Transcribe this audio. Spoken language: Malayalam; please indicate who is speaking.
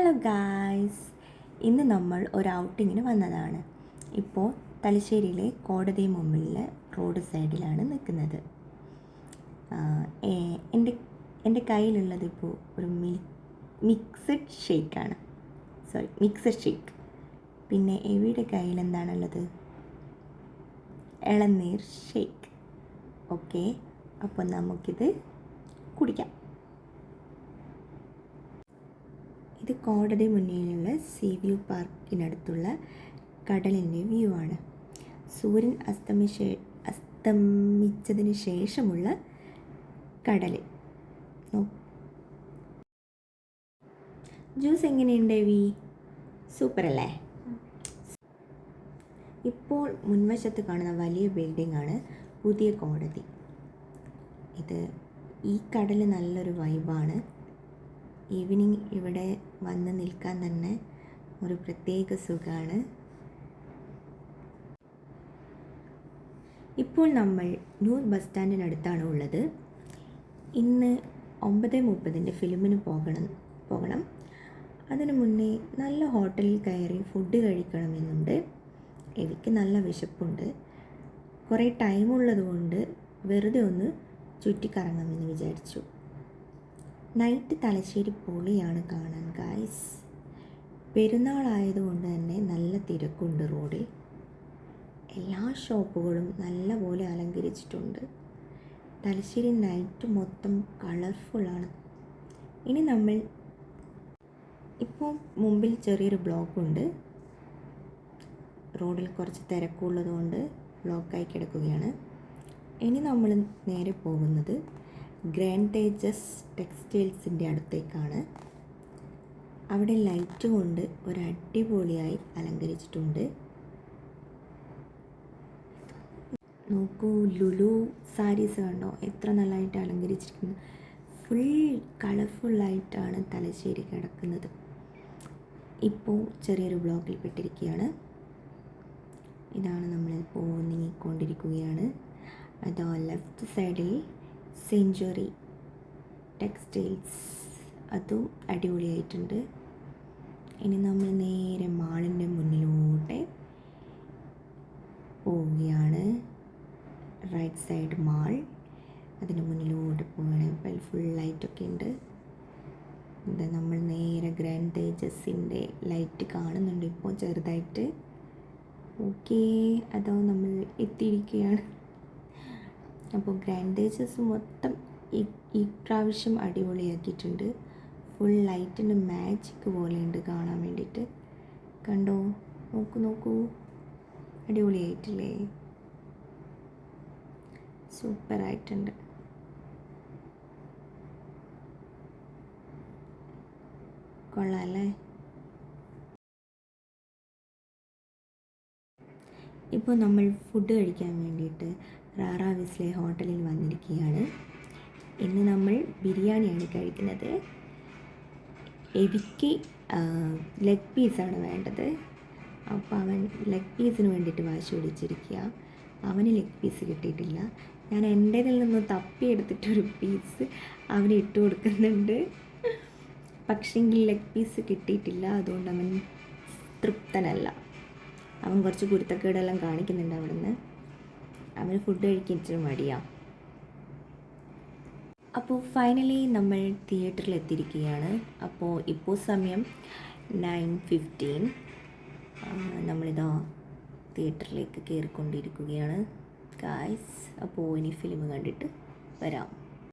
Speaker 1: ഹലോ ഗായ്സ്, ഇന്ന് നമ്മൾ ഒരു ഔട്ടിങ്ങിന് വന്നതാണ്. ഇപ്പോൾ തലശ്ശേരിയിലെ കോടതി മുമ്പിലെ റോഡ് സൈഡിലാണ് നിൽക്കുന്നത്. എൻ്റെ കയ്യിലുള്ളത് ഇപ്പോൾ ഒരു മിക്സഡ് ഷേക്കാണ്. Mixed shake. പിന്നെ എവിയുടെ കയ്യിൽ എന്താണുള്ളത്? ഇളനീർ ഷേക്ക്. ഓക്കെ, അപ്പോൾ നമുക്കിത് കുടിക്കാം. ഇത് കോടതി മുന്നിലുള്ള സീ വ്യൂ പാർക്കിനടുത്തുള്ള കടലിൻ്റെ വ്യൂ ആണ്. സൂര്യൻ അസ്തമിച്ചതിന് ശേഷമുള്ള കടൽ. ജ്യൂസ് എങ്ങനെയുണ്ട് വി? സൂപ്പർ അല്ലേ? ഇപ്പോൾ മുൻവശത്ത് കാണുന്ന വലിയ ബിൽഡിംഗ് ആണ് പുതിയ കോടതി. ഈ കടൽ നല്ലൊരു വൈബാണ്. ഈവനിങ് ഇവിടെ വന്ന് നിൽക്കാൻ തന്നെ ഒരു പ്രത്യേക സുഖമാണ്. ഇപ്പോൾ നമ്മൾ ന്യൂ ബസ് സ്റ്റാൻഡിനടുത്താണ് ഉള്ളത്. ഇന്ന് 9:30 ഫിലിമിന് പോകണം. അതിനു മുന്നേ നല്ല ഹോട്ടലിൽ കയറി ഫുഡ് കഴിക്കണമെന്നുണ്ട്. എനിക്ക് നല്ല വിശപ്പുണ്ട്. കുറേ ടൈമുള്ളത് കൊണ്ട് വെറുതെ ഒന്ന് ചുറ്റിക്കറങ്ങാമെന്ന് വിചാരിച്ചു. നൈറ്റ് തലശ്ശേരി പൊളിയാണ് കാണാൻ ഗായ്സ്. പെരുന്നാളായതുകൊണ്ട് തന്നെ നല്ല തിരക്കുണ്ട് റോഡിൽ. എല്ലാ ഷോപ്പുകളും നല്ലപോലെ അലങ്കരിച്ചിട്ടുണ്ട്. തലശ്ശേരി നൈറ്റ് മൊത്തം കളർഫുള്ളാണ്. ഇനി നമ്മൾ ഇപ്പോൾ മുമ്പിൽ ചെറിയൊരു ബ്ലോക്കുണ്ട്. റോഡിൽ കുറച്ച് തിരക്കുള്ളതുകൊണ്ട് ബ്ലോക്കായി കിടക്കുകയാണ്. ഇനി നമ്മൾ നേരെ പോകുന്നത് ഗ്രാൻഡ് തേജസ് ടെക്സ്റ്റൈൽസിൻ്റെ അടുത്തേക്കാണ്. അവിടെ ലൈറ്റ് കൊണ്ട് ഒരു അടിപൊളിയായി അലങ്കരിച്ചിട്ടുണ്ട്. നോക്കൂ, ലുലു സാരീസ് കണ്ടോ, എത്ര നല്ലതായിട്ട് അലങ്കരിച്ചിരിക്കുന്നു. ഫുൾ കളർഫുള്ളായിട്ടാണ് തലശ്ശേരി കിടക്കുന്നത്. ഇപ്പോൾ ചെറിയൊരു ബ്ലോക്കിൽ പെട്ടിരിക്കുകയാണ്. ഇതാണ് നമ്മളിപ്പോൾ നീങ്ങിക്കൊണ്ടിരിക്കുകയാണ്. അതോ ലെഫ്റ്റ് സൈഡിൽ സെഞ്ച്വറി ടെക്സ്റ്റൈൽസ്, അതും അടിപൊളിയായിട്ടുണ്ട്. ഇനി നമ്മൾ നേരെ മാളിൻ്റെ മുന്നിലോട്ട് പോവുകയാണ്. റൈറ്റ് സൈഡ് മാൾ, അതിന് മുന്നിലോട്ട് പോവുകയാണ്. ഫുൾ ലൈറ്റൊക്കെ ഉണ്ട്. ഇത് നമ്മൾ നേരെ ഗ്രാൻഡ് തേജസിൻ്റെ ലൈറ്റ് കാണുന്നുണ്ട് ഇപ്പോൾ ചെറുതായിട്ട്. ഓക്കെ, അതോ നമ്മൾ എത്തിയിരിക്കുകയാണ്. അപ്പോൾ ഗ്രാൻഡ് തേജസ് മൊത്തം ഈ പ്രാവശ്യം അടിപൊളിയാക്കിയിട്ടുണ്ട്. ഫുൾ ലൈറ്റിൻ്റെ മാജിക് പോലെയുണ്ട് കാണാൻ വേണ്ടിയിട്ട്. കണ്ടോ, നോക്കൂ, അടിപൊളിയായിട്ടില്ലേ? സൂപ്പറായിട്ടുണ്ട്. കൊള്ളാമല്ലേ? ഇപ്പോൾ നമ്മൾ ഫുഡ് കഴിക്കാൻ വേണ്ടിയിട്ട് റാറാ വിസ്ലെ ഹോട്ടലിൽ വന്നിരിക്കുകയാണ്. ഇന്ന് നമ്മൾ ബിരിയാണിയാണ് കഴിക്കുന്നത്. എവിക്ക് ലെഗ് പീസാണ് വേണ്ടത്. അപ്പോൾ അവൻ ലെഗ് പീസിന് വേണ്ടിയിട്ട് വാശി പിടിച്ചിരിക്കുക. അവന് ലെഗ് പീസ് കിട്ടിയിട്ടില്ല. ഞാൻ എൻ്റേതിൽ നിന്ന് തപ്പിയെടുത്തിട്ടൊരു പീസ് അവന് ഇട്ട് കൊടുക്കുന്നുണ്ട്. പക്ഷേങ്കിൽ ലെഗ് പീസ് കിട്ടിയിട്ടില്ല. അതുകൊണ്ട് അവൻ തൃപ്തനല്ല. അവൻ കുറച്ച് കുരുത്തക്കേടെല്ലാം കാണിക്കുന്നുണ്ട് അവിടുന്ന്. അവന് ഫുഡ് കഴിക്കാൻ ഇച്ചിരി മടിയാണ്. അപ്പോൾ ഫൈനലി നമ്മൾ തിയേറ്ററിൽ എത്തിയിരിക്കുകയാണ്. അപ്പോൾ ഇപ്പോൾ സമയം 9:15. നമ്മളിതാ തിയേറ്ററിലേക്ക് കയറിക്കൊണ്ടിരിക്കുകയാണ് ഗായ്സ്. അപ്പോൾ ഇനി ഫിലിം കണ്ടിട്ട് വരാം.